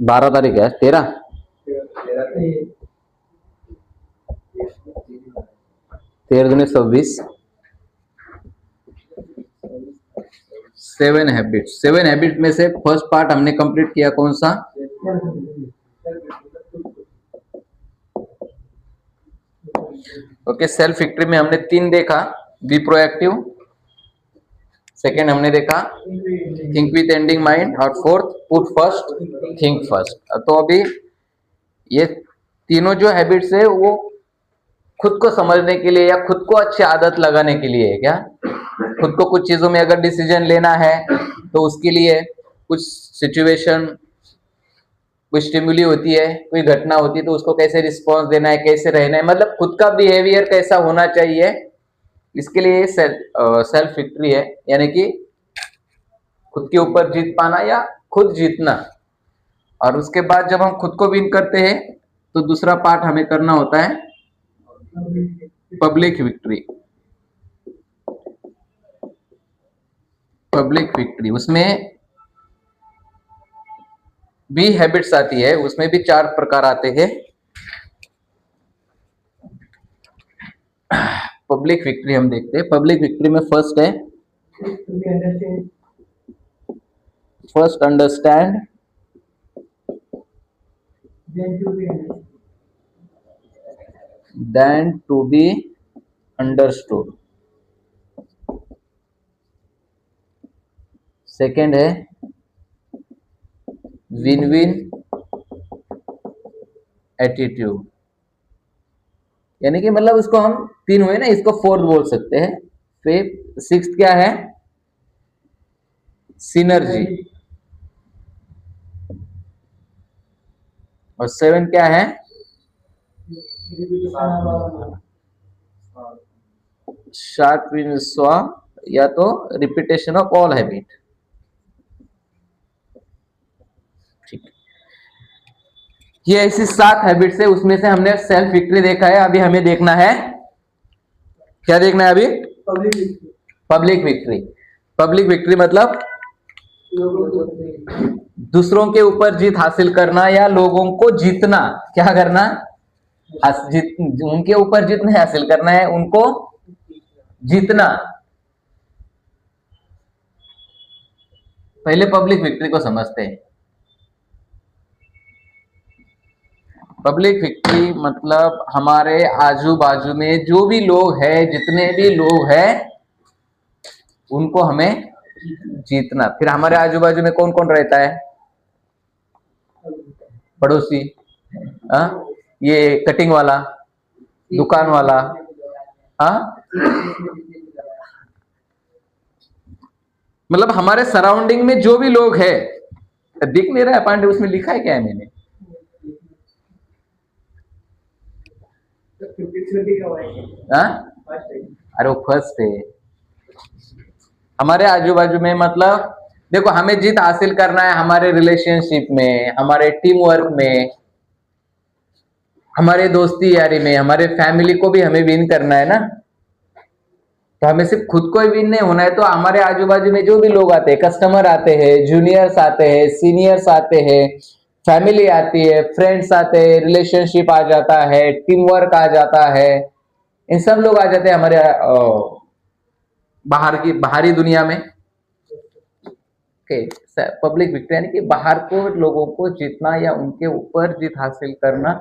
12 तारीख है, 13 13 26। 7 हैबिट में से फर्स्ट पार्ट हमने कंप्लीट किया, कौन सा? ओके, सेल्फ विक्ट्री में हमने 3 देखा। बी प्रोएक्टिव, सेकेंड हमने देखा थिंक विथ एंडिंग माइंड, और fourth put first think first. तो अभी ये तीनों जो हैबिट्स है वो खुद को समझने के लिए या खुद को अच्छी आदत लगाने के लिए है। क्या खुद को कुछ चीजों में अगर डिसीजन लेना है तो उसके लिए कुछ सिचुएशन, कोई स्टिमुली होती है, कोई घटना होती है, तो उसको कैसे रिस्पॉन्स देना है, कैसे रहना है, मतलब खुद का बिहेवियर कैसा होना चाहिए, इसके लिए सेल्फ विक्ट्री है। यानी कि खुद के ऊपर जीत पाना या खुद जीतना। और उसके बाद जब हम खुद को विन करते हैं तो दूसरा पार्ट हमें करना होता है पब्लिक विक्ट्री। पब्लिक विक्ट्री उसमें भी हैबिट्स आती है, उसमें भी 4 प्रकार आते हैं। पब्लिक विक्ट्री हम देखते हैं। पब्लिक विक्ट्री में फर्स्ट है first understand then to be understood. Second है विन विन एटीट्यूड, यानी कि मतलब उसको हम 3 हुए ना, इसको 4th बोल सकते हैं। फिर 6th क्या है? सिनर्जी। और 7 क्या है? शार्प विन स्वा, या तो रिपीटेशन ऑफ ऑल हैबिट। ठीक, ये ऐसी 7 हैबिट्स है, उसमें से हमने सेल्फ विक्ट्री देखा है। अभी हमें देखना है, क्या देखना है अभी? Public victory. पब्लिक विक्ट्री मतलब दूसरों के ऊपर जीत हासिल करना या लोगों को जीतना। क्या करना? उनके ऊपर जीत नहीं हासिल करना है, उनको जीतना। पहले पब्लिक विक्ट्री को समझते हैं। पब्लिक विक्ट्री मतलब हमारे आजू बाजू में जो भी लोग हैं, जितने भी लोग हैं, उनको हमें जीतना। फिर हमारे आजू बाजू में कौन कौन रहता है? पड़ोसी, ये कटिंग वाला, दुकान वाला, मतलब हमारे सराउंडिंग में जो भी लोग हैं। दिख नहीं रहा है पांडे, उसमें लिखा है क्या है मैंने? अरे वो फर्स्ट है। हमारे आजू बाजू में मतलब देखो, हमें जीत हासिल करना है हमारे रिलेशनशिप में, हमारे टीम वर्क में, हमारे दोस्ती यारी में, हमारे फैमिली को भी हमें विन करना है ना। तो हमें सिर्फ खुद को ही विन नहीं होना है, तो हमारे आजू बाजू में जो भी लोग आते हैं, कस्टमर आते हैं, जूनियर्स आते हैं, सीनियर्स आते हैं, फैमिली आती है, फ्रेंड्स आते हैं, रिलेशनशिप आ जाता है, टीम वर्क आ जाता है, इन सब लोग आ जाते हैं हमारे बाहरी दुनिया में। पब्लिक विक्ट्री यानी कि बाहर को लोगों को जीतना या उनके ऊपर जीत हासिल करना,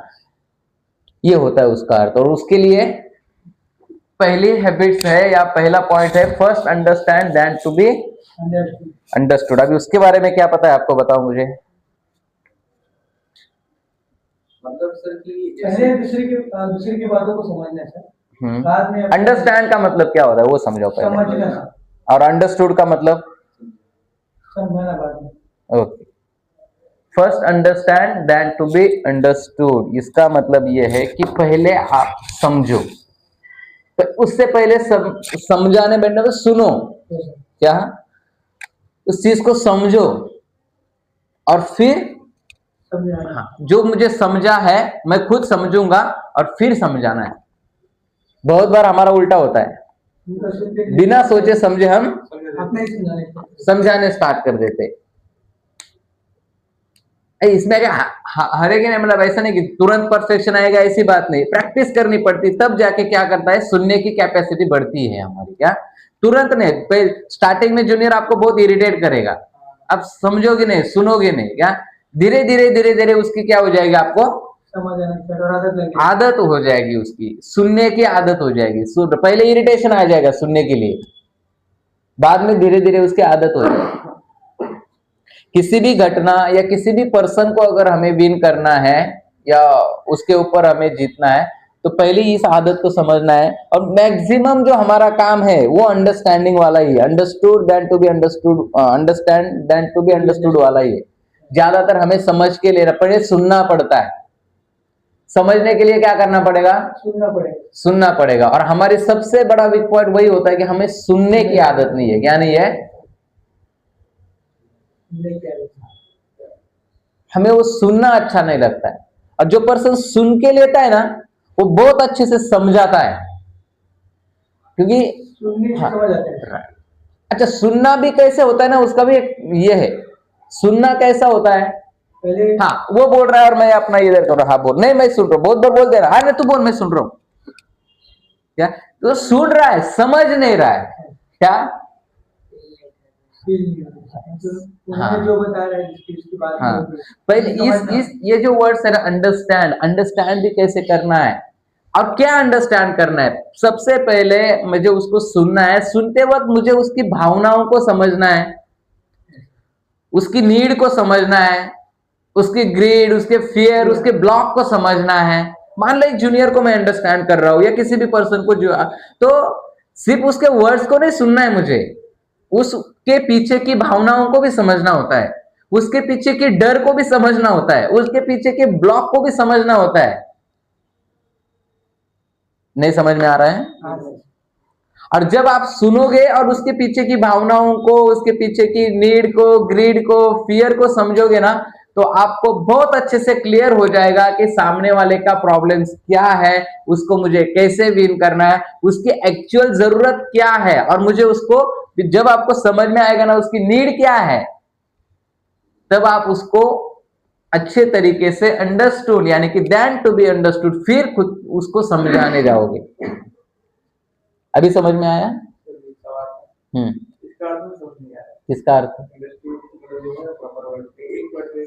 ये होता है उसका अर्थ। और उसके लिए पहली हैबिट्स है या पहला पॉइंट है first understand then to be understood. अभी उसके बारे में क्या पता है आपको? बताओ मुझे। मतलब सर कि पहले दूसरे की बातों को समझना है सर। बाद में अंडरस्टैंड का मतलब क्या होता है वो समझो पहले। समझना। और अंडरस्टूड का मतलब समझना बाद में। Okay, first understand then to be understood, इसका मतलब यह है कि पहले आप समझो, तो उससे पहले समझाने बैठने में सुनो। क्या? उस चीज को समझो और फिर जो मुझे समझा है मैं खुद समझूंगा और फिर समझाना है। बहुत बार हमारा उल्टा होता है, बिना सोचे समझे हम समझाने स्टार्ट कर देते। इसमें क्या हर एक नहीं, मतलब ऐसा नहीं कि तुरंत परफेक्शन आएगा, ऐसी बात नहीं, प्रैक्टिस करनी पड़ती, तब जाके क्या करता है, सुनने की कैपेसिटी बढ़ती है हमारी। क्या तुरंत नहीं, स्टार्टिंग में जूनियर आपको बहुत इरिटेट करेगा, अब समझोगे नहीं, सुनोगे नहीं, क्या धीरे धीरे धीरे धीरे उसकी क्या हो जाएगी, आपको समझ आना स्टार्ट और आदत लग आदत हो जाएगी, उसकी सुनने की आदत हो जाएगी। पहले इरिटेशन आ जाएगा सुनने के लिए, बाद में धीरे धीरे उसकी आदत हो जाएगी। किसी भी घटना या किसी भी पर्सन को अगर हमें विन करना है या उसके ऊपर हमें जीतना है, तो पहले इस आदत को समझना है। और मैक्सिमम जो हमारा काम है वो अंडरस्टैंडिंग वाला ही है, understood then to be understood, understand then to be understood वाला ही है। ज्यादातर हमें समझ के लेना पड़े, सुनना पड़ता है। समझने के लिए क्या करना पड़ेगा, सुनना पड़ेगा। और हमारी सबसे बड़ा वीक पॉइंट वही होता है कि हमें सुनने की आदत नहीं है। क्या नहीं है, हमें वो सुनना अच्छा नहीं लगता है। और जो पर्सन सुन के लेता है ना, वो बहुत अच्छे से समझाता है, क्योंकि समझ आते हैं। अच्छा, सुनना भी कैसे होता है ना, उसका भी एक ये है, सुनना कैसा होता है, पहले हाँ वो बोल रहा है और मैं अपना इधर कर रहा, हाँ बोल, नहीं मैं सुन रहा हूं, बहुत बार बोल दे रहा, हाँ नहीं तू बोल, मैं सुन रहा हूं। क्या तो सुन रहा है, समझ नहीं रहा है। क्या हाँ, जो बता रहा है इसकी बात हाँ, पहले इस ये जो वर्ड्स है ना, अंडरस्टैंड, अंडरस्टैंड भी कैसे करना है और क्या अंडरस्टैंड करना है। सबसे पहले मुझे उसको सुनना है, सुनते वक्त मुझे उसकी भावनाओं को समझना है, उसकी नीड को समझना है, उसकी ग्रीड, उसके फियर, उसके ब्लॉक को समझना है। मान लो एक जूनियर को मैं अंडरस्टैंड कर रहा हूं या किसी भी पर्सन को, जो तो सिर्फ उसके वर्ड्स को नहीं सुनना है मुझे, उसके पीछे की भावनाओं को भी समझना होता है, उसके पीछे के डर को भी समझना होता है, उसके पीछे के ब्लॉक को भी समझना होता है। नहीं समझ में आ रहा है? और जब आप सुनोगे और उसके पीछे की भावनाओं को, उसके पीछे की नीड को, ग्रीड को, फियर को समझोगे ना, तो आपको बहुत अच्छे से क्लियर हो जाएगा कि सामने वाले का प्रॉब्लम्स क्या है, उसको मुझे कैसे विन करना है, उसकी एक्चुअल जरूरत क्या है। और मुझे उसको, जब आपको समझ में आएगा ना उसकी नीड क्या है, तब आप उसको अच्छे तरीके से अंडरस्टूड, यानी कि देन टू बी अंडरस्टूड, फिर खुद उसको समझाने जाओगे। अभी समझ में आया? किसका अर्थ?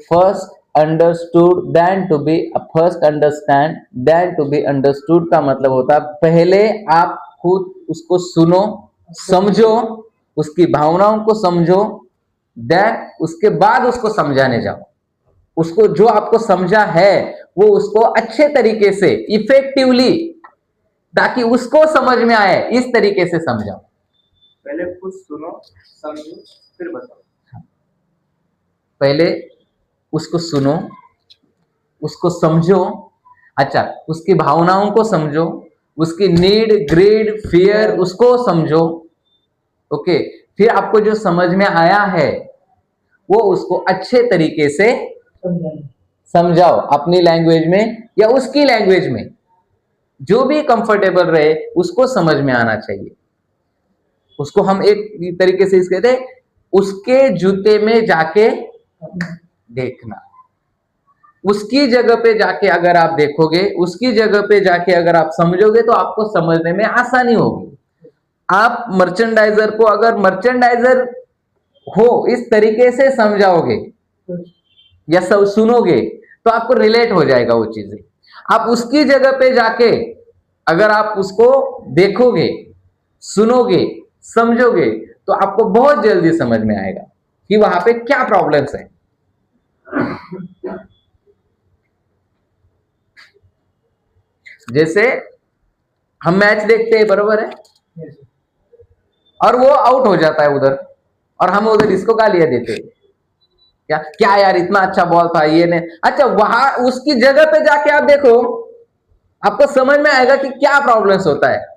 First understood then to be, first understand then to be understood का मतलब होता है पहले आप खुद उसको सुनो, समझो, उसकी भावनाओं को समझो, देन उसके बाद उसको समझाने जाओ। उसको जो आपको समझा है वो उसको अच्छे तरीके से, इफेक्टिवली, ताकि उसको समझ में आए, इस तरीके से समझाओ। पहले कुछ सुनो, समझो, फिर बताओ। पहले उसको सुनो, उसको समझो, अच्छा उसकी भावनाओं को समझो, उसकी नीड, ग्रीड, फियर, उसको समझो। ओके, फिर आपको जो समझ में आया है वो उसको अच्छे तरीके से समझाओ, अपनी लैंग्वेज में या उसकी लैंग्वेज में, जो भी कंफर्टेबल रहे उसको समझ में आना चाहिए। उसको हम एक तरीके से इसके कहते, उसके जूते में जाके देखना। उसकी जगह पे जाके अगर आप देखोगे, उसकी जगह पे जाके अगर आप समझोगे, तो आपको समझने में आसानी होगी। आप मर्चेंडाइजर को अगर मर्चेंडाइजर हो इस तरीके से समझाओगे या सुनोगे, तो आपको रिलेट हो जाएगा वो चीजें। आप उसकी जगह पे जाके अगर आप उसको देखोगे, सुनोगे, समझोगे, तो आपको बहुत जल्दी समझ में आएगा कि वहां पे क्या प्रॉब्लम्स है। जैसे हम मैच देखते हैं, बरोबर है, और वो आउट हो जाता है उधर, और हम उधर इसको गालियां देते हैं, क्या क्या यार इतना अच्छा बॉल था, ये नहीं। अच्छा, वहां उसकी जगह पे जाके आप देखो, आपको समझ में आएगा कि क्या प्रॉब्लम्स होता है।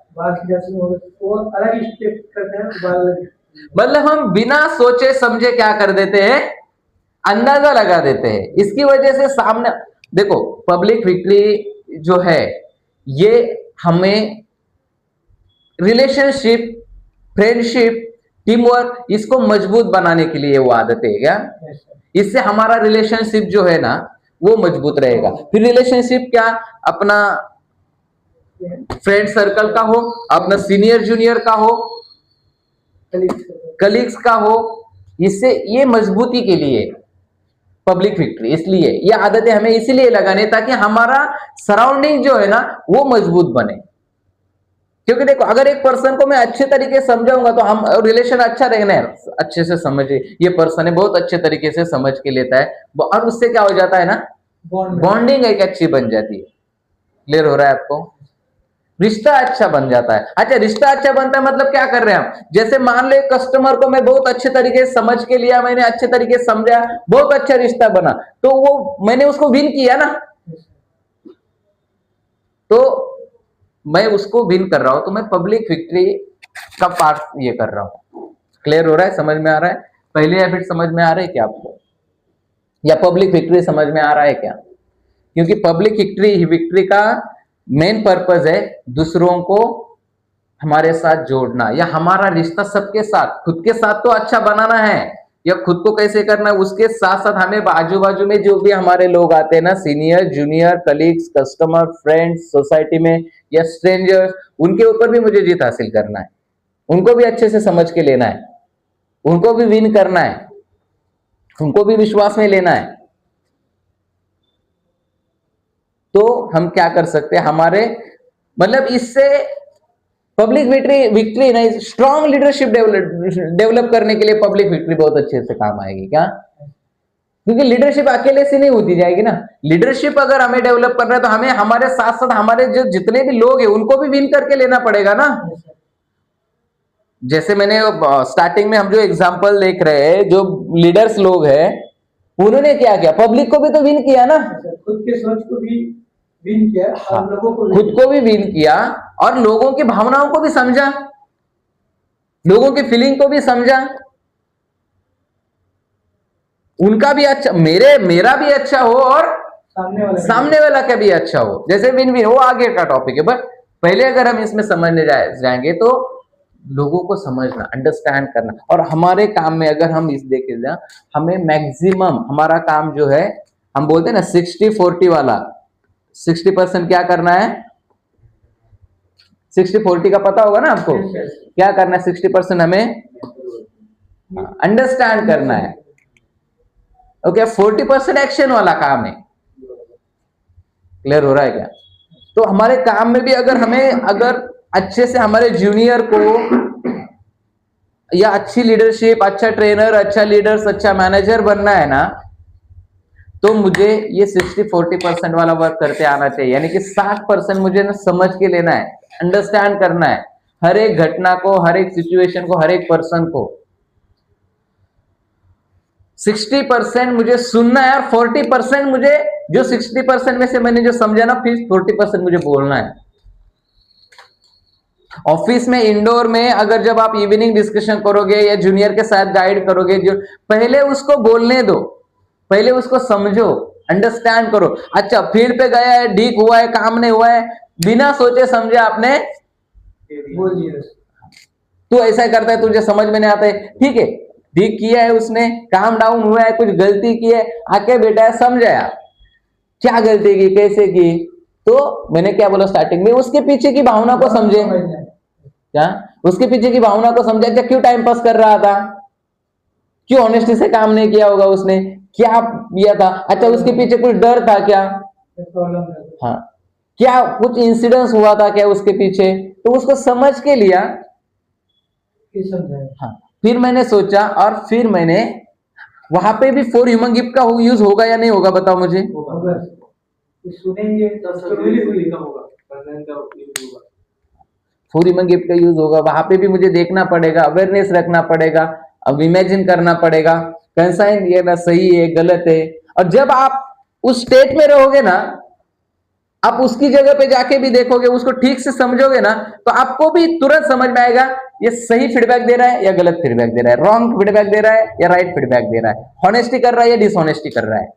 मतलब हम बिना सोचे समझे क्या कर देते हैं, अंदाजा लगा देते हैं। इसकी वजह से सामने देखो, पब्लिक विक्ट्री जो है ये हमें रिलेशनशिप, फ्रेंडशिप, टीम वर्क, इसको मजबूत बनाने के लिए वो आदत है। क्या इससे हमारा रिलेशनशिप जो है ना वो मजबूत रहेगा। फिर रिलेशनशिप क्या, अपना फ्रेंड सर्कल का हो, अपना सीनियर जूनियर का हो, कलीग्स का हो, इससे ये मजबूती के लिए पब्लिक विक्ट्री। इसलिए ये आदतें हमें इसीलिए लगाने ताकि हमारा सराउंडिंग जो है ना वो मजबूत बने। क्योंकि देखो अगर एक पर्सन को मैं अच्छे तरीके से समझाऊंगा तो हम रिलेशन अच्छा रहेगा ना, अच्छे से समझे, ये पर्सन है बहुत अच्छे तरीके से समझ के लेता है और उससे क्या हो जाता है ना, बॉन्डिंग एक अच्छी बन जाती है। क्लियर हो रहा है आपको? रिश्ता अच्छा बन जाता है। अच्छा, रिश्ता अच्छा बनता है मतलब क्या कर रहे हैं हम, जैसे मान लो कस्टमर को मैं बहुत अच्छे तरीके से समझ के लिया, मैंने अच्छे तरीके से समझा, बहुत अच्छा रिश्ता बना, तो वो मैंने उसको विन किया ना, तो मैं उसको विन कर रहा हूं, तो मैं पब्लिक विक्ट्री का पार्ट ये कर रहा हूं। क्लियर हो रहा है, समझ में आ रहा है? पहले या फिर समझ में आ रहा है क्या आपको, या पब्लिक विक्ट्री समझ में आ रहा है क्या? क्योंकि पब्लिक विक्ट्री विक्ट्री का मेन पर्पस है दूसरों को हमारे साथ जोड़ना, या हमारा रिश्ता सबके साथ, खुद के साथ तो अच्छा बनाना है, या खुद को कैसे करना है, उसके साथ साथ हमें बाजू बाजू में जो भी हमारे लोग आते हैं ना, senior junior colleagues customer friends society में या स्ट्रेंजर्स, उनके ऊपर भी मुझे जीत हासिल करना है, उनको भी अच्छे से समझ के लेना है, उनको भी विन करना है, उनको भी विश्वास में लेना है। तो हम क्या कर सकते हैं, हमारे मतलब इससे पब्लिक विक्ट्री नहीं, स्ट्रॉन्ग लीडरशिप डेवलप करने के लिए पब्लिक विक्ट्री बहुत अच्छे से काम आएगी। क्या? क्योंकि लीडरशिप अकेले से नहीं होती जाएगी ना, लीडरशिप अगर हमें डेवलप करना है तो हमें हमारे साथ साथ हमारे जो जितने भी लोग हैं उनको भी विन करके लेना पड़ेगा ना। जैसे मैंने स्टार्टिंग में हम जो एग्जांपल देख रहे हैं, जो लीडर्स लोग हैं उन्होंने क्या किया, पब्लिक को भी तो विन किया ना, खुद के सोच को भी विन किया, हाँ, और लोगों को खुद को भी विन किया और लोगों की भावनाओं को भी समझा, लोगों की फीलिंग को भी समझा, उनका भी अच्छा, मेरा भी अच्छा हो और सामने वाला का भी अच्छा हो, जैसे विन विन, वो आगे का टॉपिक है। बट पहले अगर हम इसमें समझने जाएंगे तो लोगों को समझना, अंडरस्टैंड करना, और हमारे काम में अगर हम इस देखें ना, हमें मैक्सिमम हमारा काम जो है, हम बोलते हैं ना 60-40 वाला, 60% क्या करना है, 60-40 का पता होगा ना आपको, क्या करना है, 60% हमें अंडरस्टैंड करना है, ओके, 40% एक्शन वाला काम है। क्लियर हो रहा है क्या? तो हमारे काम में भी अगर अच्छे से हमारे जूनियर को, या अच्छी लीडरशिप, अच्छा ट्रेनर, अच्छा लीडर्स, अच्छा मैनेजर बनना है ना, तो मुझे ये 60-40% वाला वर्क करते आना चाहिए। यानी कि 60% मुझे ना समझ के लेना है, अंडरस्टैंड करना है हर एक घटना को, हर एक सिचुएशन को, हर एक पर्सन को। 60% मुझे सुनना है और 40% मुझे, जो 60% में से मैंने जो समझा ना, फिर 40% मुझे बोलना है। ऑफिस में, इंडोर में, अगर जब आप इवनिंग डिस्कशन करोगे या जूनियर के साथ गाइड करोगे, जो पहले उसको बोलने दो, पहले उसको समझो, अंडरस्टैंड करो। अच्छा, फील्ड पे गया है, ठीक हुआ है, काम नहीं हुआ है, बिना सोचे समझे आपने बोल दिया, तू ऐसा करता है, तुझे समझ में नहीं आता है, ठीक है, ठीक किया है उसने, काम डाउन हुआ है, कुछ गलती की है, आके बेटा समझाया क्या गलती की, कैसे की, तो मैंने क्या बोला स्टार्टिंग में, उसके पीछे की भावना को समझे, क्या उसके पीछे की भावना को समझा, क्या क्यों टाइम पास कर रहा था, क्यों ऑनेस्टी से काम नहीं किया होगा उसने, क्या किया था, अच्छा उसके पीछे कुछ डर था क्या, हाँ, क्या कुछ इंसिडेंस हुआ था क्या उसके पीछे, तो उसको समझ के लिया, हाँ, फिर मैंने सोचा और फिर मैंने वहां पे भी 4 ह्यूमन गिफ्ट का यूज होगा या नहीं होगा, बताओ मुझे। सुनेंगे तो होगा, करने का यूज होगा, 4 ह्यूमन गिफ्ट का यूज होगा, वहां पे भी मुझे देखना पड़ेगा, अवेयरनेस रखना पड़ेगा, अब इमेजिन करना पड़ेगा कैसा है, ये ना सही है गलत है। और जब आप उस स्टेट में रहोगे ना, आप उसकी जगह पे जाके भी देखोगे, उसको ठीक से समझोगे ना, तो आपको भी तुरंत समझ में आएगा ये सही फीडबैक दे रहा है या गलत फीडबैक दे रहा है, रॉन्ग फीडबैक दे रहा है या राइट फीडबैक दे रहा है, हॉनेस्टी कर रहा है या डिसऑनेस्टी कर रहा है।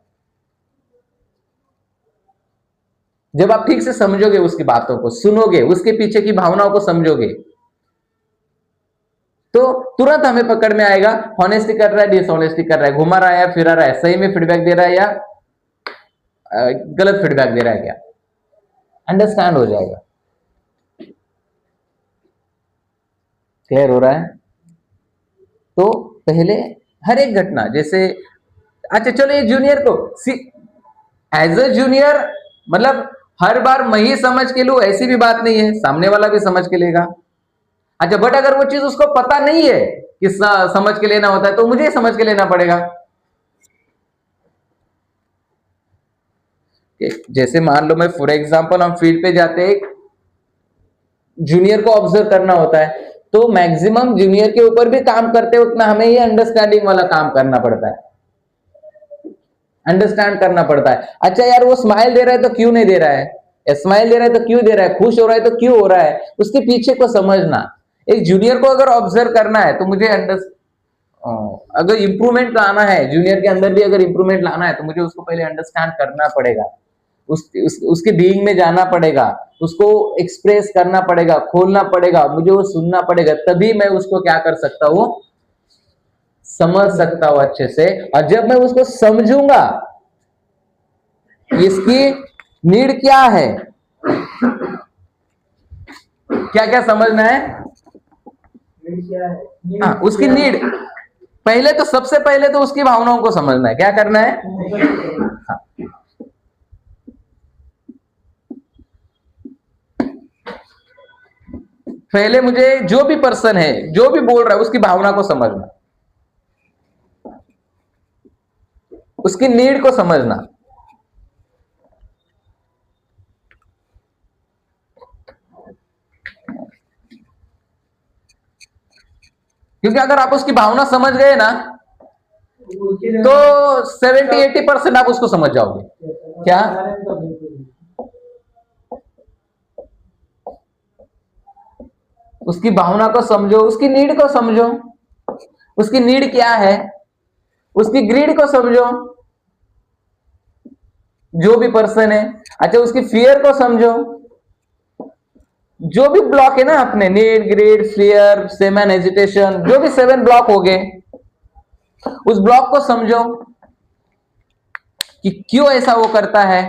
जब आप ठीक से समझोगे, उसकी बातों को सुनोगे, उसके पीछे की भावनाओं को समझोगे, तो तुरंत हमें पकड़ में आएगा हॉनेस्टी कर रहा है, डिसऑनेस्टी कर रहा है, घुमा रहा है या फिरा रहा है, सही में फीडबैक दे रहा है या गलत फीडबैक दे रहा है, क्या अंडरस्टैंड हो जाएगा। क्लियर हो रहा है? तो पहले हर एक घटना, जैसे अच्छा चलो ये जूनियर को एज अ जूनियर, मतलब हर बार मैं ही समझ के लूं ऐसी भी बात नहीं है, सामने वाला भी समझ के लेगा। अच्छा बट अगर वो चीज उसको पता नहीं है कि समझ के लेना होता है, तो मुझे समझ के लेना पड़ेगा। जैसे मान लो मैं फॉर एग्जांपल हम फील्ड पे जाते हैं, जूनियर को ऑब्जर्व करना होता है, तो मैक्सिमम जूनियर के ऊपर भी काम करते वक्त ना हमें ये अंडरस्टैंडिंग वाला काम करना पड़ता है, अंडरस्टैंड करना पड़ता है। अच्छा यार वो स्माइल दे रहा है तो क्यों नहीं दे रहा है, स्माइल दे रहा है तो क्यों दे रहा है, खुश हो रहा है तो क्यों हो रहा है, उसके पीछे को समझना। एक जूनियर को अगर ऑब्जर्व करना है तो मुझे अगर इंप्रूवमेंट लाना है, जूनियर के अंदर भी अगर इंप्रूवमेंट लाना है, तो मुझे उसको पहले अंडरस्टैंड करना पड़ेगा, उसके बीइंग में जाना पड़ेगा, उसको एक्सप्रेस करना पड़ेगा, खोलना पड़ेगा, मुझे वो सुनना पड़ेगा, तभी मैं उसको क्या कर सकता हूं, समझ सकता हूं अच्छे से। और जब मैं उसको समझूंगा इसकी नीड क्या है, क्या क्या समझना है, हाँ उसकी नीड, पहले तो सबसे पहले तो उसकी भावनाओं को समझना है, क्या करना है, हाँ। पहले मुझे जो भी पर्सन है, जो भी बोल रहा है, उसकी भावना को समझना, उसकी नीड को समझना। क्योंकि अगर आप उसकी भावना समझ गए ना, तो 70-80% आप उसको समझ जाओगे। क्या उसकी भावना को समझो, उसकी नीड को समझो, उसकी नीड क्या है, उसकी ग्रीड को समझो, जो भी पर्सन है। अच्छा उसकी फियर को समझो, जो भी ब्लॉक है ना अपने, need greed fear seven hesitation, जो भी 7 ब्लॉक हो गए, उस ब्लॉक को समझो कि क्यों ऐसा वो करता है,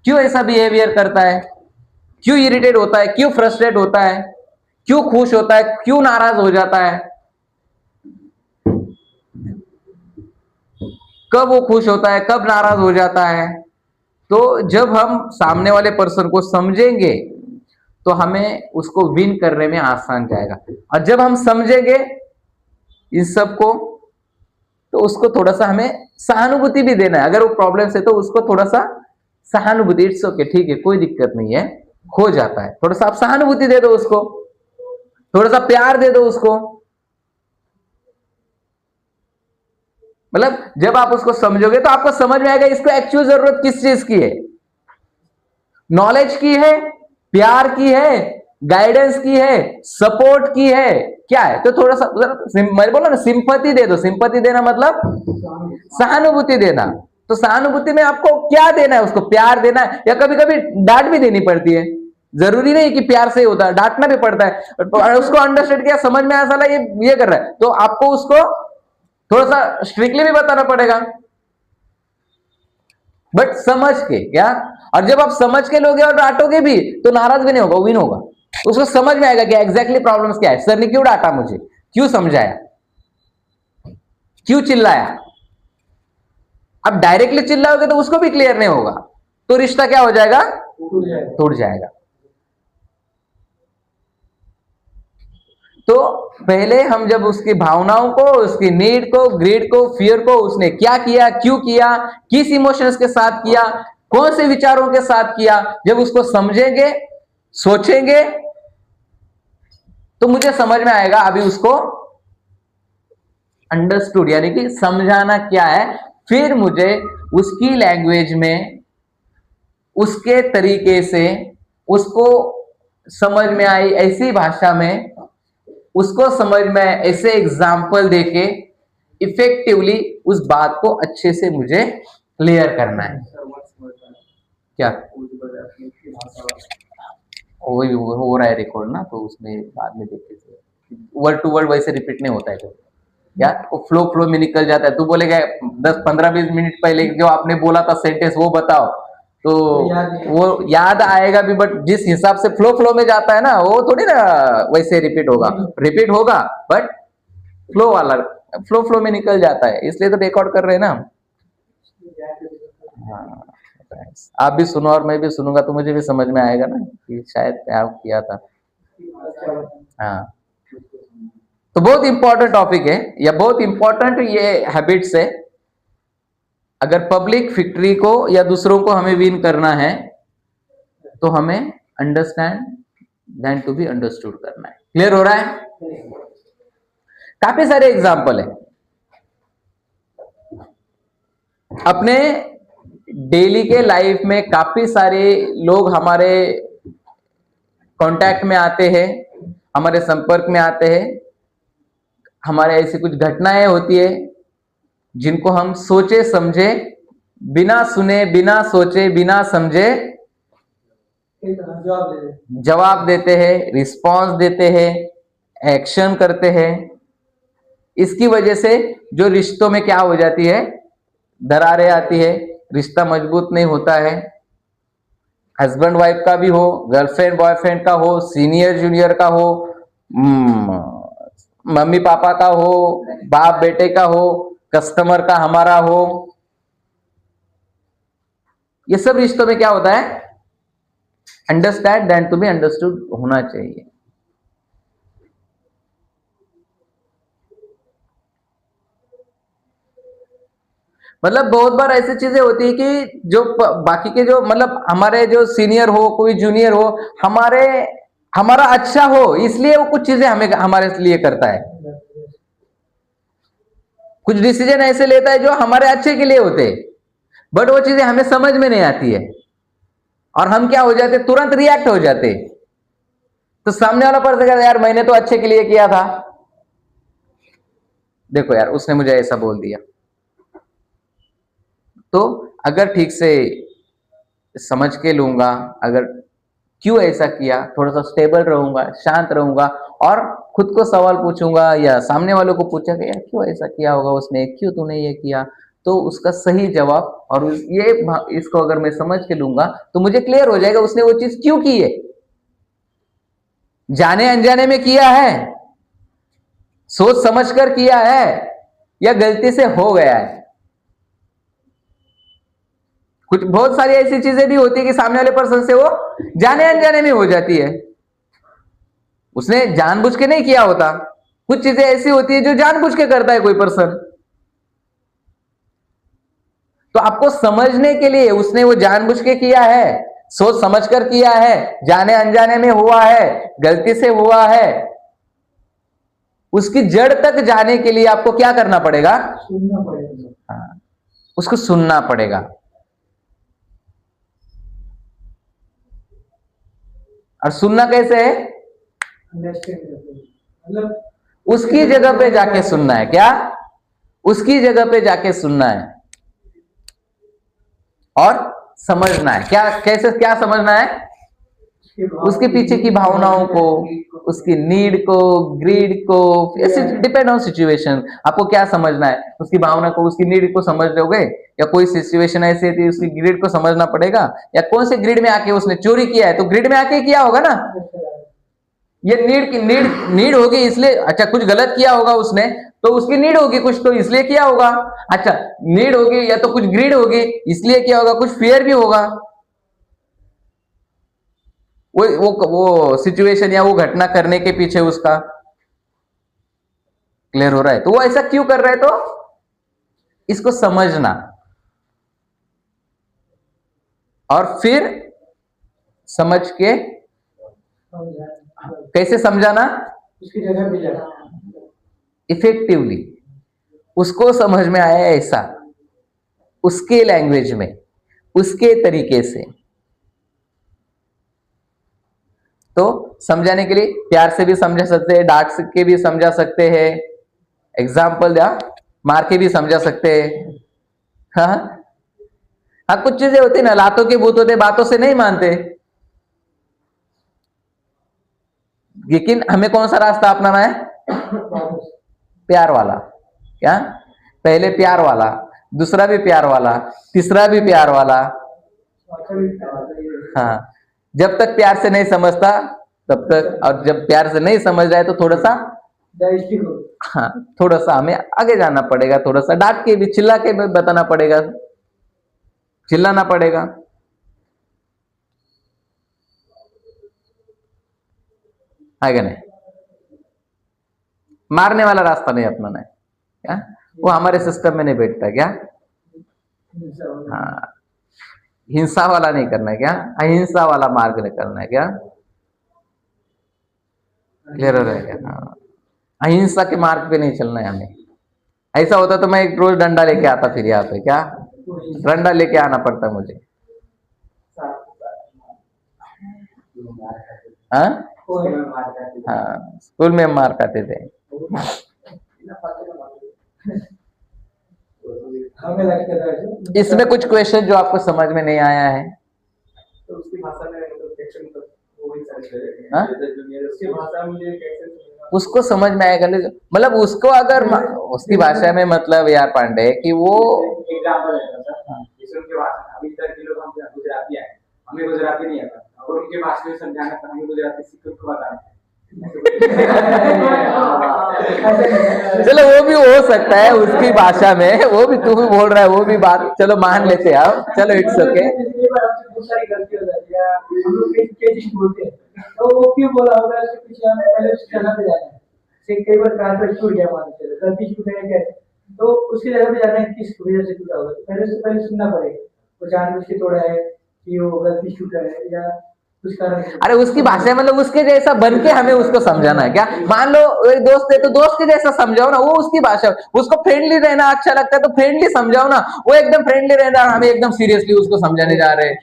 क्यों ऐसा बिहेवियर करता है, क्यों इरिटेट होता है, क्यों फ्रस्ट्रेट होता है, क्यों खुश होता है, क्यों नाराज हो जाता है, कब वो खुश होता है, कब नाराज हो जाता है। तो जब हम सामने वाले पर्सन को समझेंगे तो हमें उसको विन करने में आसान जाएगा। और जब हम समझेंगे इन सब को, तो उसको थोड़ा सा हमें सहानुभूति भी देना है। अगर वो प्रॉब्लम है तो उसको थोड़ा सा सहानुभूति, इट्स ओके, ठीक है कोई दिक्कत नहीं है, हो जाता है, थोड़ा सा आप सहानुभूति दे दो उसको, थोड़ा सा प्यार दे दो उसको। मतलब जब आप उसको समझोगे तो आपको समझ में आएगा इसको एक्चुअल जरूरत किस चीज की है, नॉलेज की है, प्यार की है, गाइडेंस की है, सपोर्ट की है, क्या है। तो थोड़ा सा मैं बोला ना सिंपैथी दे दो, सिंपैथी देना मतलब सहानुभूति देना। तो सहानुभूति में आपको क्या देना है, उसको प्यार देना है, या कभी कभी डांट भी देनी पड़ती है, जरूरी नहीं कि प्यार से ही होता है, डांटना भी पड़ता है। उसको अंडरस्टैंड किया, समझ में आया साला ये कर रहा है, तो आपको उसको थोड़ा सा स्ट्रिक्टली भी बताना पड़ेगा, बट समझ के क्या। और जब आप समझ के लोगे और डांटोगे भी तो नाराज भी नहीं होगा, विन होगा। उसको समझ में आएगा कि एग्जैक्टली प्रॉब्लम्स क्या है, सर ने क्यों डांटा मुझे, क्यों समझाया, क्यों चिल्लाया। अब डायरेक्टली चिल्लाओगे तो उसको भी क्लियर नहीं होगा, तो रिश्ता क्या हो जाएगा, टूट जाएगा। तो पहले हम जब उसकी भावनाओं को, उसकी नीड को, ग्रीड को, फियर को, उसने क्या किया, क्यों किया, किस इमोशंस के साथ किया, कौन से विचारों के साथ किया, जब उसको समझेंगे, सोचेंगे, तो मुझे समझ में आएगा अभी उसको अंडरस्टूड, यानी कि समझाना क्या है। फिर मुझे उसकी लैंग्वेज में, उसके तरीके से, उसको समझ में आई ऐसी भाषा में, उसको समझ में ऐसे एग्जाम्पल देके इफेक्टिवली उस बात को अच्छे से मुझे क्लियर करना है। क्या वही हो रहा है रिकॉर्ड ना, तो उसमें बाद में देखते थे। वर्ड टू वर्ड वैसे रिपीट नहीं होता है तो या वो फ्लो में निकल जाता है। तू बोलेगा 10-15-20 मिनट पहले जो आपने बोला था सेंटेंस वो बताओ, तो वो याद आएगा भी, बट जिस हिसाब से फ्लो में जाता है ना वो थोड़ी ना वैसे रिपीट होगा बट फ्लो वाला फ्लो में निकल जाता है, इसलिए तो रिकॉर्ड कर रहे हैं ना हम। हाँ, आप भी सुनो और मैं भी सुनूंगा तो मुझे भी समझ में आएगा ना कि शायद क्या किया था। हाँ, तो बहुत इंपॉर्टेंट टॉपिक है या बहुत इंपॉर्टेंट ये हैबिट्स है। अगर पब्लिक विक्ट्री को या दूसरों को हमें विन करना है तो हमें understand then to be understood करना है। क्लियर हो रहा है? काफी सारे एग्जाम्पल है अपने डेली के लाइफ में, काफी सारे लोग हमारे कांटेक्ट में आते हैं, हमारे संपर्क में आते हैं, हमारे ऐसी कुछ घटनाएं होती है जिनको हम सोचे समझे बिना सुने बिना सोचे बिना समझे जवाब देते हैं, रिस्पॉन्स देते हैं, एक्शन करते हैं। इसकी वजह से जो रिश्तों में क्या हो जाती है, दरारें आती है, रिश्ता मजबूत नहीं होता है। हस्बैंड वाइफ का भी हो, गर्लफ्रेंड बॉयफ्रेंड का हो, सीनियर जूनियर का हो, मम्मी पापा का हो, बाप बेटे का हो, कस्टमर का हमारा हो, ये सब रिश्तों में क्या होता है, understand then to be understood होना चाहिए। मतलब बहुत बार ऐसी चीजें होती है कि जो बाकी के जो मतलब हमारे जो सीनियर हो, कोई जूनियर हो, हमारा अच्छा हो इसलिए वो कुछ चीजें हमें हमारे लिए करता है, कुछ डिसीजन ऐसे लेता है जो हमारे अच्छे के लिए होते, बट वो चीजें हमें समझ में नहीं आती है और हम क्या हो जाते, तुरंत रिएक्ट हो जाते। तो सामने वाला पर्सन कहता है यार मैंने तो अच्छे के लिए किया था, देखो यार उसने मुझे ऐसा बोल दिया। तो अगर ठीक से समझ के लूंगा, अगर क्यों ऐसा किया, थोड़ा सा स्टेबल रहूंगा, शांत रहूंगा और खुद को सवाल पूछूंगा या सामने वालों को पूछा कि यार क्यों ऐसा किया होगा उसने, क्यों तूने ये किया, तो उसका सही जवाब और इसको अगर मैं समझ के लूंगा तो मुझे क्लियर हो जाएगा उसने वो चीज क्यों की है। जाने अनजाने में किया है, सोच समझ कर किया है या गलती से हो गया है। कुछ बहुत सारी ऐसी चीजें भी होती है कि सामने वाले पर्सन से वो जाने अनजाने में हो जाती है, उसने जानबूझ के नहीं किया होता। कुछ चीजें ऐसी होती है जो जानबूझ के करता है कोई पर्सन, तो आपको समझने के लिए उसने वो जानबूझ के किया है, सोच समझकर किया है, जाने अनजाने में हुआ है, गलती से हुआ है, उसकी जड़ तक जाने के लिए आपको क्या करना पड़ेगा, सुनना पड़ेगा। हाँ, उसको सुनना पड़ेगा। और सुनना कैसे है, मतलब उसकी जगह पे जाके सुनना है। क्या, उसकी जगह पे जाके सुनना है और समझना है। क्या कैसे, क्या समझना है, उसके पीछे की भावनाओं को, उसकी नीड को, ग्रीड को, ऐसे डिपेंड ऑन सिचुएशन। आपको क्या समझना है, उसकी भावना को, उसकी नीड को समझ लोगे या कोई सिचुएशन ऐसी थी उसकी ग्रीड को समझना पड़ेगा, या कौन से ग्रीड में आके उसने चोरी किया है तो ग्रीड में आके किया होगा ना। ये नीड होगी इसलिए, अच्छा कुछ गलत किया होगा उसने तो उसकी नीड होगी कुछ, तो इसलिए किया होगा। अच्छा नीड होगी या तो कुछ ग्रीड होगी इसलिए किया होगा, कुछ फियर भी होगा। वो सिचुएशन या वो घटना करने के पीछे उसका क्लियर हो रहा है, तो वो ऐसा क्यों कर रहा है, तो इसको समझना और फिर समझ के कैसे समझाना, उसकी जगह पे जाना, इफेक्टिवली उसको समझ में आया ऐसा, उसके लैंग्वेज में, उसके तरीके से। तो समझाने के लिए प्यार से भी समझा सकते हैं, डांट के भी समझा सकते हैं, एग्जाम्पल या मार के भी समझा सकते हैं। हाँ हाँ, कुछ चीजें होती ना, लातों के भूत होते, बातों से नहीं मानते। लेकिन हमें कौन सा रास्ता अपनाना है? प्यार वाला। क्या? पहले प्यार वाला, दूसरा भी प्यार वाला, तीसरा भी प्यार वाला। हाँ, जब तक प्यार से नहीं समझता तब तक, और जब प्यार से नहीं समझ रहा है तो थोड़ा सा, हाँ, थोड़ा सा हमें आगे जाना पड़ेगा, थोड़ा सा डांट के भी, चिल्ला के भी बताना पड़ेगा, चिल्लाना पड़ेगा। है क्या नहीं? मारने वाला रास्ता नहीं अपनाना है। क्या? वो हमारे सिस्टम में नहीं बैठता। क्या? हाँ, हिंसा वाला नहीं करना है। क्या? अहिंसा वाला मार्ग नहीं करना है। क्या? क्लियर हो रहा है? क्या? हाँ, अहिंसा के मार्ग पे नहीं चलना है हमें। ऐसा होता तो मैं एक रोज डंडा लेके आता फिर यहाँ पे। क्या? डंडा लेके आना पड़ता मुझे। हाँ, हाँ, स्कूल में मार खाते थे। इसमें कुछ क्वेश्चन जो आपको समझ में नहीं आया है? तो उसकी भाषा में वो ही हाँ? उसकी भाषा में मुझे कैसे उसको समझ में आएगा, मतलब उसको अगर उसकी भाषा में, मतलब यार पांडे कि वो एग्जाम्पल है सर, जैसे उनके भाषा अभी तक के लोग हम गुजराती है, हमें गुजराती नहीं आता, और उनके भाषा में समझाना तो हमें गुजराती सीख को बताना। चलो वो भी हो सकता है उसकी भाषा में, वो भी तू भी बोल रहा है, वो भी बात चलो मान लेते हैं आप, चलो इट्स ओके। बहुत सारी गलती हो जाती है, हम लोग चीज बोलते हैं तो वो क्यों बोला होगा, इसके पीछे हमें पहले उस जगह पे जाना है। से कई बार ट्रांसफर छूट गया, मान लीजिए गलती छूट है कैसे, तो उसकी जगह पे जाना है किस वजह से टूटा होगा, तो पहले सुनना पड़ेगा वो जानबूझ के तोड़ा है कि वो गलती छूटा है या कुछ कारण। अरे उसकी भाषा मतलब उसके जैसा बन के हमें उसको समझाना है। क्या? मान लो एक दोस्त है तो दोस्त के जैसा समझाओ ना, वो उसकी भाषा, उसको फ्रेंडली रहना अच्छा लगता है तो फ्रेंडली समझाओ ना, वो एकदम फ्रेंडली रहना, हमें एकदम सीरियसली उसको समझाने जा रहे हैं।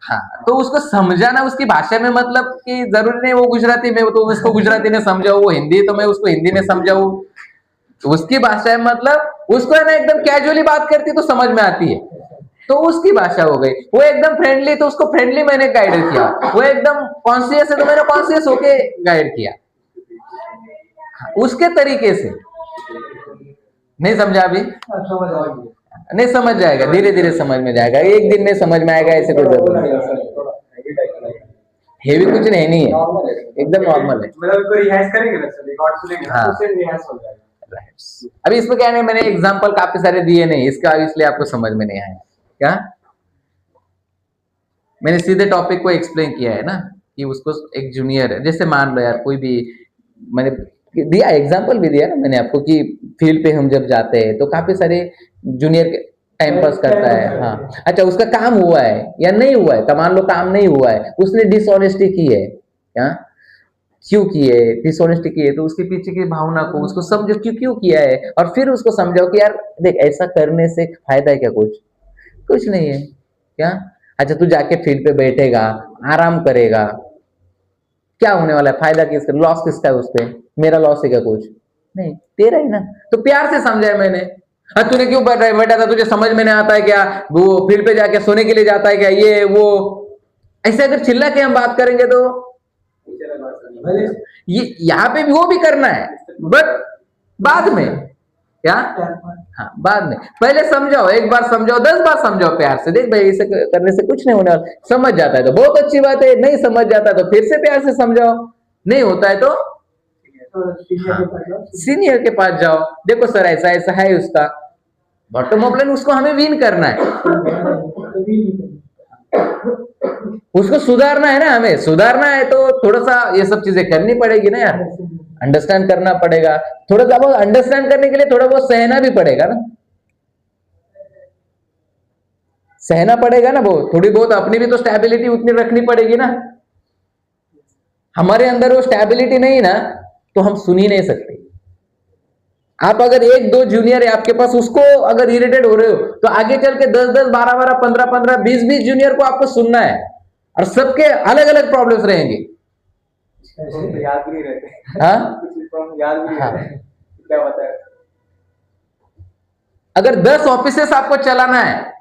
हाँ, तो उसको समझाना उसकी भाषा में, मतलब कि जरूरी नहीं वो गुजराती में, तो उसको गुजराती में समझाऊ, वो हिंदी तो मैं उसको हिंदी में समझाऊ। तो उसकी भाषा में मतलब उसको है ना एकदम कैजुअली बात करती तो समझ में आती है, तो उसकी भाषा हो गई। वो एकदम फ्रेंडली तो उसको फ्रेंडली मैंने गाइड किया, वो एकदम कॉन्शियस है तो मैंने कॉन्शियस होके गाइड किया उसके तरीके से। नहीं समझा अभी? नहीं समझ जाएगा, धीरे धीरे समझ में जाएगा, एक दिन में समझ में आएगा, ऐसे कोई जरूरत नहीं। हेवी कुछ नहीं है, एकदम नॉर्मल है। मतलब रिहाइज करेंगे ना सर, रिकॉर्ड सुनेंगे हाँ, उससे रिहाइज हो जाएगा। अभी इसमें क्या है, मैंने एग्जांपल काफी सारे दिए नहीं इसका, इसलिए आपको समझ में नहीं आया। क्या? मैंने सीधे टॉपिक को एक्सप्लेन किया है ना, कि उसको एक जूनियर है, जैसे मान लो यार कोई भी, मैंने दिया एग्जांपल भी दिया ना मैंने आपको कि फील्ड पे हम जब जाते हैं तो काफी सारे जूनियर टाइम पास करता है। हाँ, अच्छा, उसका काम हुआ है या नहीं हुआ है, तो मान लो काम नहीं हुआ है, उसने डिसऑनेस्टी की है। क्या? क्यों की है डिसऑनेस्टी की है, तो उसके पीछे की भावना को उसको समझो, क्यों क्यों किया है, और फिर उसको समझाओ कि यार देख ऐसा करने से फायदा है क्या? कुछ नहीं है। क्या? अच्छा, तू जाके फील्ड पे बैठेगा, आराम करेगा, क्या होने वाला है? फायदा किसका, लॉस किसका है? उसपे मेरा लॉस है क्या? कुछ नहीं, तेरा ही ना। तो प्यार से समझाया मैंने। हाँ, तूने क्यों बैठा था, तुझे समझ में नहीं आता है क्या? वो फील्ड पे जाके सोने के लिए जाता है क्या? ये वो ऐसे अगर चिल्ला के हम बात करेंगे तो ये यहाँ पे भी वो भी करना है, बट बाद में। क्या? हाँ, बाद में। पहले समझाओ, एक बार समझाओ, 10 बार समझाओ प्यार से, देख भाई इसे करने से कुछ नहीं होने वाला। समझ जाता है तो बहुत अच्छी बात है, नहीं समझ जाता तो फिर से प्यार से समझाओ, नहीं होता है तो सीनियर के पास जाओ, देखो सर ऐसा ऐसा है उसका, बॉटम ऑफ लाइन उसको हमें विन करना है, उसको सुधारना है ना, हमें सुधारना है तो थोड़ा सा ये सब चीजें करनी पड़ेगी ना यार, अंडरस्टैंड करना पड़ेगा, थोड़ा सा बहुत अंडरस्टैंड करने के लिए थोड़ा बहुत सहना भी पड़ेगा ना, सहना पड़ेगा ना, वो थोड़ी बहुत अपनी भी तो स्टेबिलिटी उतनी रखनी पड़ेगी ना। हमारे अंदर वो स्टेबिलिटी नहीं ना तो हम सुन ही नहीं सकते। आप अगर 1-2 जूनियर है आपके पास, उसको अगर इरिटेट हो रहे हो तो आगे चल के 10-10, 12-12, 15-15, 20-20 जूनियर को आपको सुनना है, और सबके अलग अलग प्रॉब्लम्स रहेंगे। याद भी नहीं रहते। हाँ, याद भी नहीं रहते क्या बताया। अगर 10 ऑफिसेस आपको चलाना है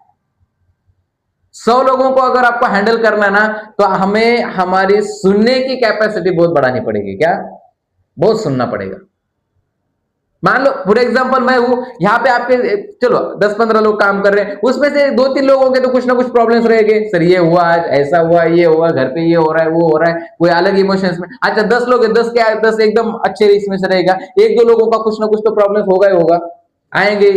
100 लोगों को अगर आपको हैंडल करना ना, तो हमें हमारी सुनने की कैपेसिटी बहुत बढ़ानी पड़ेगी। क्या? बहुत सुनना पड़ेगा। मान लो फॉर एग्जांपल मैं हूं यहाँ पे, आपके चलो 10-15 लोग काम कर रहे हैं, उसमें से 2-3 लोगों के तो कुछ ना कुछ प्रॉब्लम्स रहेंगे। सर ये हुआ, आज ऐसा हुआ, ये हुआ, घर पे ये हो रहा है, वो हो रहा है, कोई अलग इमोशंस में। अच्छा 10 लोग है, 10 क्या है, 10 एकदम अच्छे इसमें से रहेगा, 1-2 लोगों का कुछ ना कुछ तो प्रॉब्लम होगा ही होगा, आएंगे।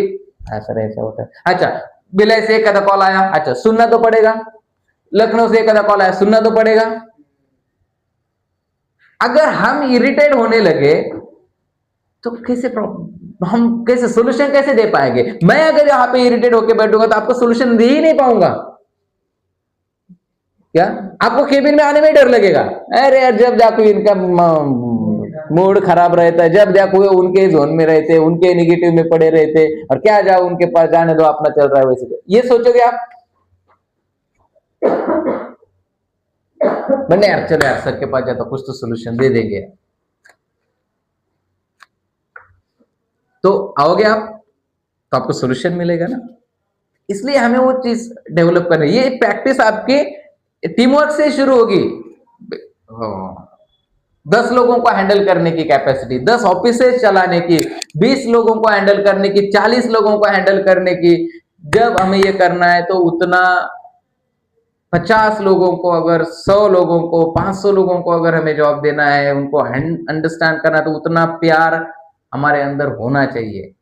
हाँ सर ऐसा होता है। अच्छा बिलय से एक आधा कॉल आया, अच्छा सुनना तो पड़ेगा। लखनऊ से एक आधा कॉल आया, सुनना तो पड़ेगा। अगर हम इरिटेट होने लगे तो कैसे प्रॉब्लम, हम कैसे सोल्यूशन कैसे दे पाएंगे? मैं अगर यहां पे इरिटेट होकर बैठूंगा तो आपको सोल्यूशन दे ही नहीं पाऊंगा। क्या आपको केबिन में आने में डर लगेगा? अरे यार जब जाको इनका मूड खराब रहता है, जब जाको उनके जोन में रहते, उनके नेगेटिव में पड़े रहते, और क्या जाओ उनके पास, जाने दो अपना चल रहा है वैसे। ये सोचोगे आप? मैंने यार चलो यार सर के पास जाता, कुछ तो सोल्यूशन दे देंगे। तो आओगे आप तो आपको सोल्यूशन मिलेगा ना। इसलिए हमें वो चीज डेवलप करनी है। ये प्रैक्टिस आपके टीम वर्क से शुरू होगी। 10 लोगों को हैंडल करने की कैपेसिटी, 10 ऑफिसेज चलाने की, 20 लोगों को हैंडल करने की, 40 लोगों को हैंडल करने की। जब हमें ये करना है तो उतना 50 लोगों को, अगर 100 लोगों को, 500 लोगों को अगर हमें जॉब देना है, उनको अंडरस्टैंड करना, तो उतना प्यार हमारे अंदर होना चाहिए,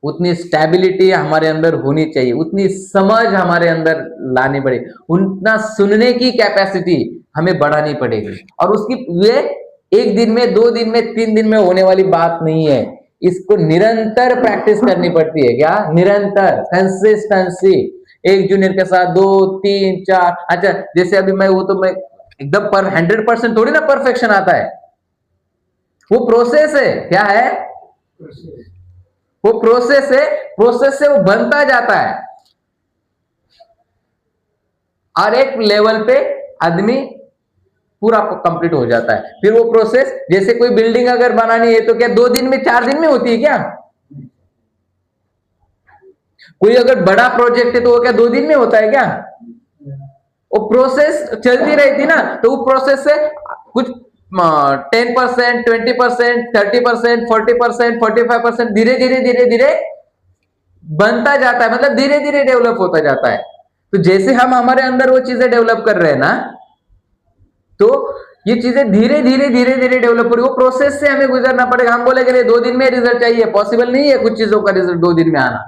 उतनी स्टेबिलिटी हमारे अंदर होनी चाहिए, उतनी समझ हमारे अंदर लानी पड़ेगी, उतना सुनने की कैपेसिटी हमें बढ़ानी पड़ेगी। और उसकी ये 1 दिन में, 2 दिन में, 3 दिन में होने वाली बात नहीं है। इसको निरंतर प्रैक्टिस करनी पड़ती है। क्या? निरंतर, कंसिस्टेंसी। एक जूनियर के साथ 2, 3, 4। अच्छा जैसे अभी मैं वो, तो मैं एकदम 100% थोड़ी ना परफेक्शन आता है, वो प्रोसेस है। क्या है? वो प्रोसेस है, प्रोसेस से वो बनता जाता है, और एक लेवल पे आदमी पूरा कंप्लीट हो जाता है। फिर वो प्रोसेस, जैसे कोई बिल्डिंग अगर बनानी है तो क्या 2 दिन में, 4 दिन में होती है? क्या कोई अगर बड़ा प्रोजेक्ट है तो वो क्या 2 दिन में होता है? क्या वो प्रोसेस चलती रहती ना, तो वो प्रोसेस से कुछ 10%, 20%, 30%, 40%, 45% धीरे धीरे धीरे धीरे बनता जाता है, मतलब धीरे धीरे डेवलप होता जाता है। तो जैसे हम हमारे अंदर वो चीजें डेवलप कर रहे हैं ना, तो ये चीजें धीरे धीरे धीरे धीरे डेवलप करेगी। वो प्रोसेस से हमें गुजरना पड़ेगा। हम बोलेंगे 2 दिन में रिजल्ट चाहिए, पॉसिबल नहीं है कुछ चीजों का रिजल्ट 2 दिन में आना।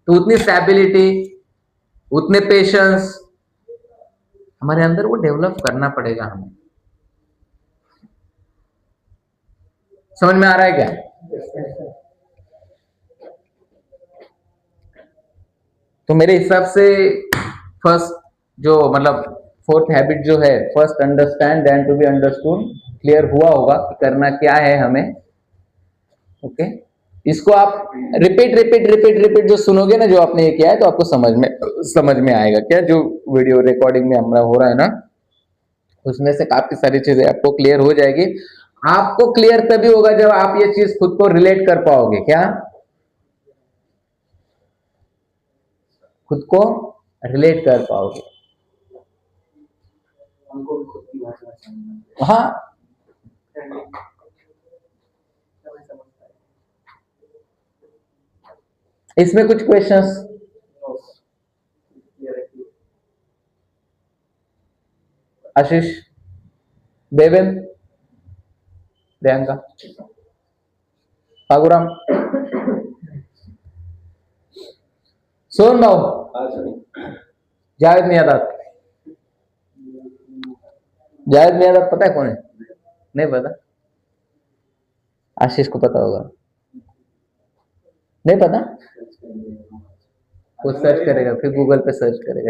तो उतनी स्टेबिलिटी, उतने पेशेंस हमारे अंदर वो डेवलप करना पड़ेगा हमें। समझ में आ रहा है क्या? तो मेरे हिसाब से फर्स्ट जो, मतलब 4th हैबिट जो है, first understand then to be understood, clear हुआ होगा कि करना क्या है हमें। ओके इसको आप रिपीट रिपीट रिपीट रिपीट जो सुनोगे ना, जो आपने ये किया है, तो आपको समझ में आएगा। क्या जो वीडियो रिकॉर्डिंग में हमारा हो रहा है ना, उसमें से काफी सारी चीजें आपको क्लियर हो जाएगी। आपको क्लियर तभी होगा जब आप ये चीज खुद को रिलेट कर पाओगे। क्या? खुद को रिलेट कर पाओगे। हमको भी खुद की भाषा समझना हाँ समझ समझता है। इसमें कुछ क्वेश्चंस? आशीष, देवेन, प्रियंका, पागुराम, सोन भाव, जावेद मियादाद। जावेद मियादाद पता है कौन है? नहीं पता? आशीष को पता होगा। नहीं पता? वो सर्च करेगा, फिर गूगल पे सर्च करेगा।